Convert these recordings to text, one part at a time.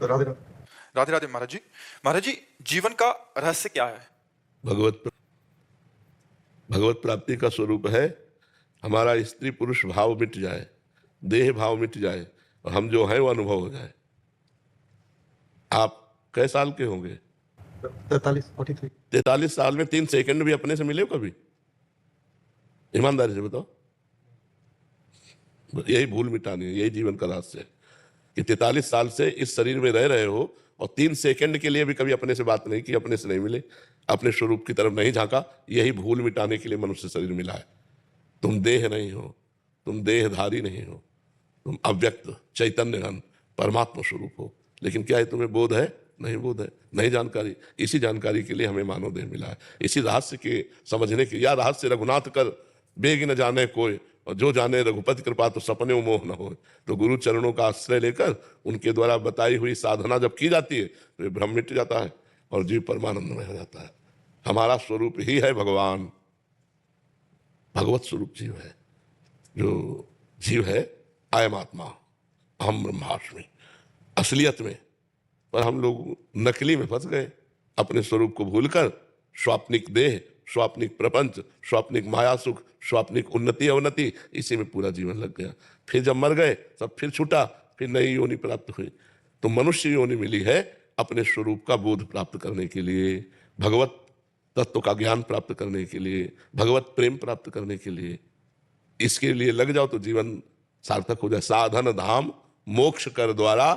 राधे राधे। राधे राधे महाराज जी। महाराज जी, जीवन का रहस्य क्या है? भगवत भगवत प्राप्ति का स्वरूप है हमारा स्त्री पुरुष भाव मिट जाए, देह भाव मिट जाए और हम जो हैं वो अनुभव हो जाए। आप कै साल के होंगे? 43 43 साल में 3 सेकंड भी अपने से मिले हो कभी? ईमानदारी से बताओ। यही भूल मिटानी है, यही जीवन का रहस्य है कि 43 साल से इस शरीर में रह रहे हो और 3 सेकंड के लिए भी कभी अपने से बात नहीं की, अपने से नहीं मिले, अपने स्वरूप की तरफ नहीं झांका। यही भूल मिटाने के लिए मनुष्य शरीर मिला है। तुम देह नहीं हो, तुम देहधारी नहीं हो, तुम अव्यक्त चैतन्य घन परमात्मा स्वरूप हो। लेकिन क्या है तुम्हें बोध है? नहीं बोध है, नहीं जानकारी। इसी जानकारी के लिए हमें मानव देह मिला है, इसी रहस्य के समझने के। या रहस्य रघुनाथ कर बेग न जाने कोई, और जो जाने रघुपति कृपा तो सपने मोह न हो। तो गुरु चरणों का आश्रय लेकर उनके द्वारा बताई हुई साधना जब की जाती है तो भ्रम मिट जाता है और जीव परमानंद में हो जाता है। हमारा स्वरूप ही है भगवान, भगवत स्वरूप जीव है। जो जीव है अयम आत्मा अहम ब्रह्मास्मि, असलियत में। पर हम लोग नकली में फंस गए, अपने स्वरूप को भूलकर स्वाप्निक देह, स्वाप्निक प्रपंच, स्वाप्निक माया सुख, स्वाप्निक उन्नति अवनति, इसी में पूरा जीवन लग गया। फिर जब मर गए सब फिर छूटा, फिर नई योनि प्राप्त हुई। तो मनुष्य योनि मिली है अपने स्वरूप का बोध प्राप्त करने के लिए, भगवत तत्व का ज्ञान प्राप्त करने के लिए, भगवत प्रेम प्राप्त करने के लिए। इसके लिए लग जाओ तो जीवन सार्थक हो जाए। साधन धाम मोक्ष कर द्वारा,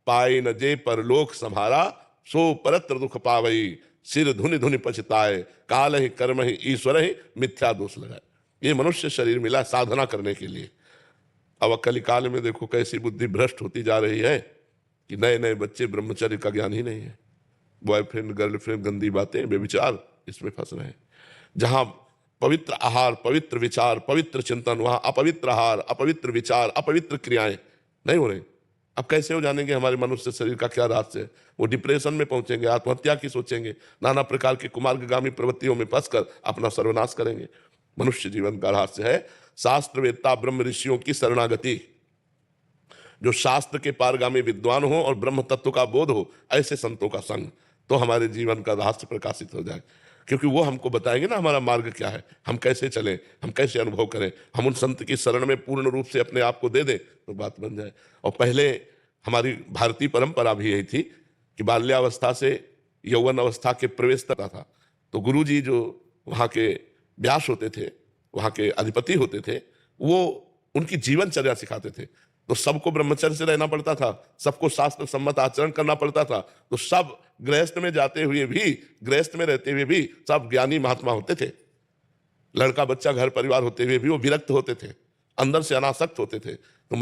पाए न जे परलोक संभारा, सो परत्र दुख पावई, सिर धुनि धुनि पछताए, काल ही कर्म ही ईश्वर ही मिथ्या दोष लगाए। ये मनुष्य शरीर मिला साधना करने के लिए। अब कलिकाल में देखो कैसी बुद्धि भ्रष्ट होती जा रही है कि नए नए बच्चे ब्रह्मचर्य का ज्ञान ही नहीं है। बॉयफ्रेंड गर्लफ्रेंड गंदी बातें बेविचार इसमें फंस रहे हैं। जहां पवित्र आहार, पवित्र विचार, पवित्र चिंतन, वहां अपवित्र आहार, अपवित्र विचार, अपवित्र क्रियाएं नहीं हो रही। अब कैसे हो जानेंगे हमारे मनुष्य शरीर का क्या रहस्य है? वो डिप्रेशन में पहुंचेंगे, आत्महत्या की सोचेंगे, नाना प्रकार के कुमार्गामी प्रवृत्तियों में फंसकर अपना सर्वनाश करेंगे। मनुष्य जीवन का रहस्य है शास्त्रवेत्ता ब्रह्म ऋषियों की शरणागति। जो शास्त्र के पारगामी विद्वान हो और ब्रह्म तत्व का बोध हो, ऐसे संतों का संग, तो हमारे जीवन का रहस्य प्रकाशित हो जाए। क्योंकि वो हमको बताएंगे ना हमारा मार्ग क्या है, हम कैसे चलें, हम कैसे अनुभव करें। हम उन संत की शरण में पूर्ण रूप से अपने आप को दे दें तो बात बन जाए। और पहले हमारी भारतीय परंपरा भी यही थी कि बाल्यावस्था से यौवन अवस्था के प्रवेश तक था तो गुरु जी जो वहाँ के व्यास होते थे, वहाँ के अधिपति होते थे, वो उनकी जीवनचर्या सिखाते थे। तो सबको ब्रह्मचर्य से रहना पड़ता था, सबको शास्त्र सम्मत आचरण करना पड़ता था। तो सब गृहस्थ में जाते हुए भी, गृहस्थ में रहते हुए भी सब ज्ञानी महात्मा होते थे। लड़का बच्चा घर परिवार होते हुए भी वो विरक्त होते थे, अंदर से अनासक्त होते थे। तो